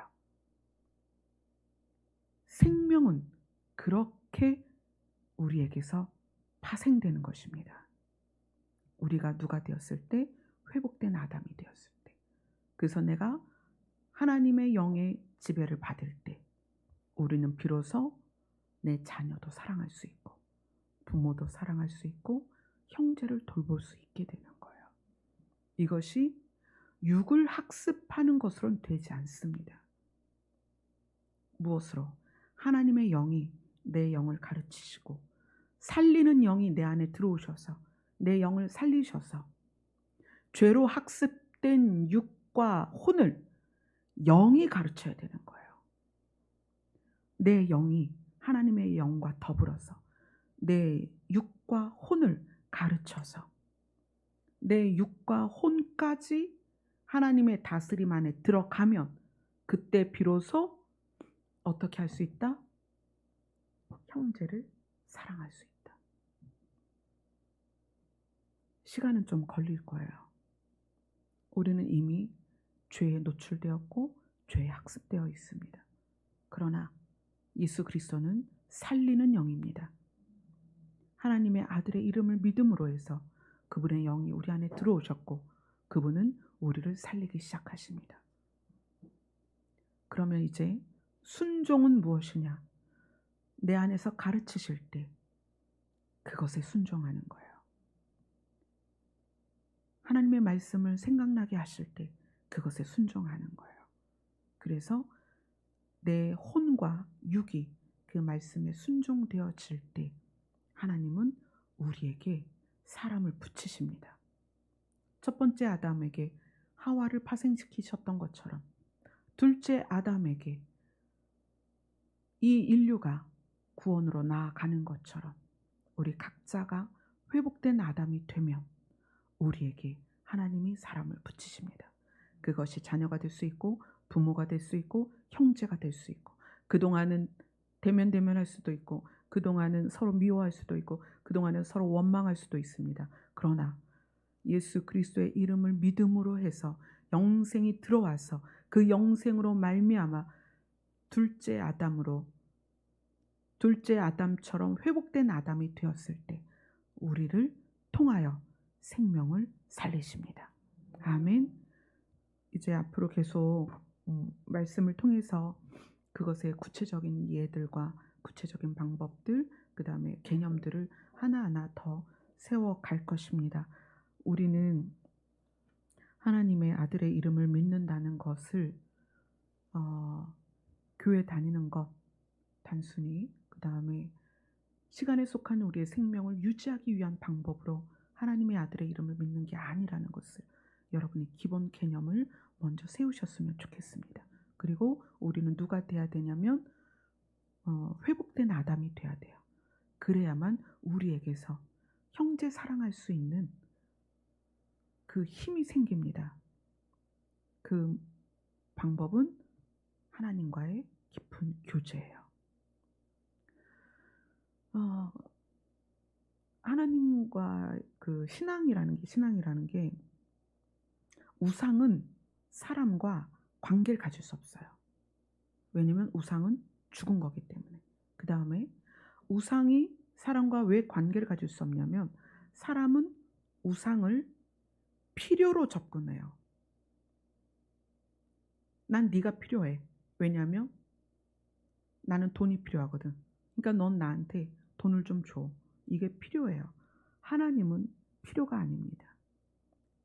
생명은 그렇게 우리에게서 파생되는 것입니다. 우리가 누가 되었을 때? 회복된 아담이 되었을 때. 그래서 내가 하나님의 영의 지배를 받을 때 우리는 비로소 내 자녀도 사랑할 수 있고 부모도 사랑할 수 있고 형제를 돌볼 수 있게 되는 거예요. 이것이 육을 학습하는 것으로는 되지 않습니다. 무엇으로? 하나님의 영이 내 영을 가르치시고 살리는 영이 내 안에 들어오셔서 내 영을 살리셔서 죄로 학습된 육과 혼을 영이 가르쳐야 되는 거예요. 내 영이 하나님의 영과 더불어서 내 육과 혼을 가르쳐서 내 육과 혼까지 하나님의 다스림 안에 들어가면 그때 비로소 어떻게 할 수 있다? 형제를 사랑할 수 있다. 시간은 좀 걸릴 거예요. 우리는 이미 죄에 노출되었고 죄에 학습되어 있습니다. 그러나 예수 그리스도는 살리는 영입니다. 하나님의 아들의 이름을 믿음으로 해서 그분의 영이 우리 안에 들어오셨고 그분은 우리를 살리기 시작하십니다. 그러면 이제 순종은 무엇이냐? 내 안에서 가르치실 때 그것에 순종하는 거예요. 하나님의 말씀을 생각나게 하실 때 그것에 순종하는 거예요. 그래서 내 혼과 육이 그 말씀에 순종되어질 때 하나님은 우리에게 사람을 붙이십니다. 첫 번째 아담에게 하와를 파생시키셨던 것처럼 둘째 아담에게 이 인류가 구원으로 나아가는 것처럼 우리 각자가 회복된 아담이 되면 우리에게 하나님이 사람을 붙이십니다. 그것이 자녀가 될 수 있고 부모가 될 수 있고 형제가 될 수 있고 그동안은 대면할 수도 있고 그동안은 서로 미워할 수도 있고 그동안은 서로 원망할 수도 있습니다. 그러나 예수 그리스도의 이름을 믿음으로 해서 영생이 들어와서 그 영생으로 말미암아 둘째 아담처럼 회복된 아담이 되었을 때 우리를 통하여 생명을 살리십니다. 아멘. 이제 앞으로 계속 말씀을 통해서 그것의 구체적인 예들과 구체적인 방법들, 그다음에 개념들을 하나하나 더 세워갈 것입니다. 우리는 하나님의 아들의 이름을 믿는다는 것을 교회 다니는 것 단순히, 그다음에 시간에 속한 우리의 생명을 유지하기 위한 방법으로 하나님의 아들의 이름을 믿는 게 아니라는 것을 여러분이 기본 개념을 먼저 세우셨으면 좋겠습니다. 그리고 우리는 누가 돼야 되냐면 회복된 아담이 돼야 돼요. 그래야만 우리에게서 형제 사랑할 수 있는 그 힘이 생깁니다. 그 방법은 하나님과의 깊은 교제예요. 하나님과 그 신앙이라는 게 우상은 사람과 관계를 가질 수 없어요. 왜냐하면 우상은 죽은 거기 때문에. 그 다음에 우상이 사람과 왜 관계를 가질 수 없냐면 사람은 우상을 필요로 접근해요. 난 네가 필요해. 왜냐하면 나는 돈이 필요하거든. 그러니까 넌 나한테 돈을 좀 줘. 이게 필요해요. 하나님은 필요가 아닙니다.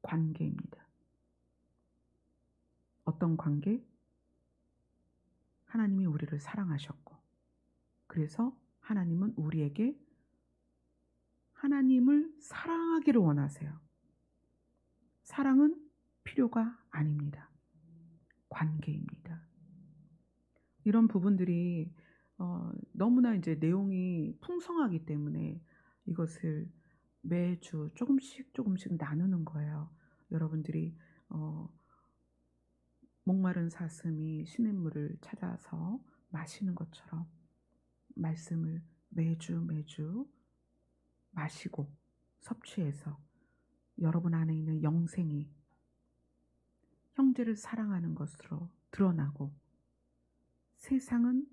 관계입니다. 어떤 관계? 하나님이 우리를 사랑하셨고, 그래서 하나님은 우리에게 하나님을 사랑하기를 원하세요. 사랑은 필요가 아닙니다. 관계입니다. 이런 부분들이 너무나 이제 내용이 풍성하기 때문에 이것을 매주 조금씩 나누는 거예요. 여러분들이 목마른 사슴이 시냇물을 찾아서 마시는 것처럼 말씀을 매주 마시고 섭취해서 여러분 안에 있는 영생이 형제를 사랑하는 것으로 드러나고 세상은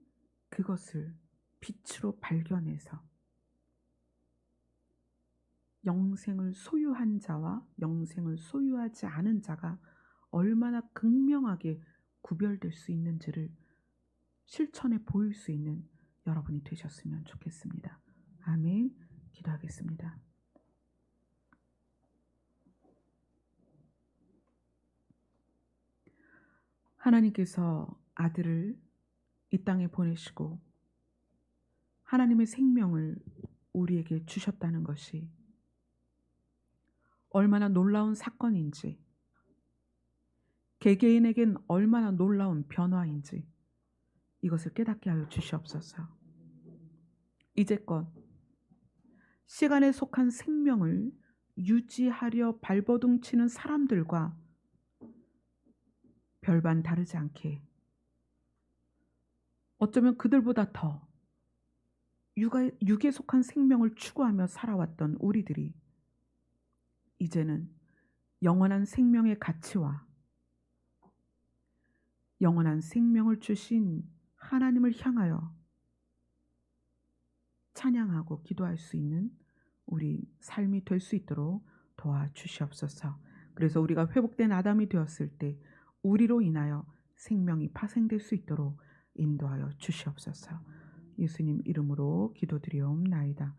그것을 빛으로 발견해서 영생을 소유한 자와 영생을 소유하지 않은 자가 얼마나 극명하게 구별될 수 있는지를 실천해 보일 수 있는 여러분이 되셨으면 좋겠습니다. 아멘. 기도하겠습니다. 하나님께서 아들을 이 땅에 보내시고 하나님의 생명을 우리에게 주셨다는 것이 얼마나 놀라운 사건인지, 개개인에겐 얼마나 놀라운 변화인지 이것을 깨닫게 하여 주시옵소서. 이제껏 시간에 속한 생명을 유지하려 발버둥치는 사람들과 별반 다르지 않게, 어쩌면 그들보다 더 육에 속한 생명을 추구하며 살아왔던 우리들이 이제는 영원한 생명의 가치와 영원한 생명을 주신 하나님을 향하여 찬양하고 기도할 수 있는 우리 삶이 될 수 있도록 도와주시옵소서. 그래서 우리가 회복된 아담이 되었을 때 우리로 인하여 생명이 파생될 수 있도록 인도하여 주시옵소서. 예수님 이름으로 기도드리옵나이다.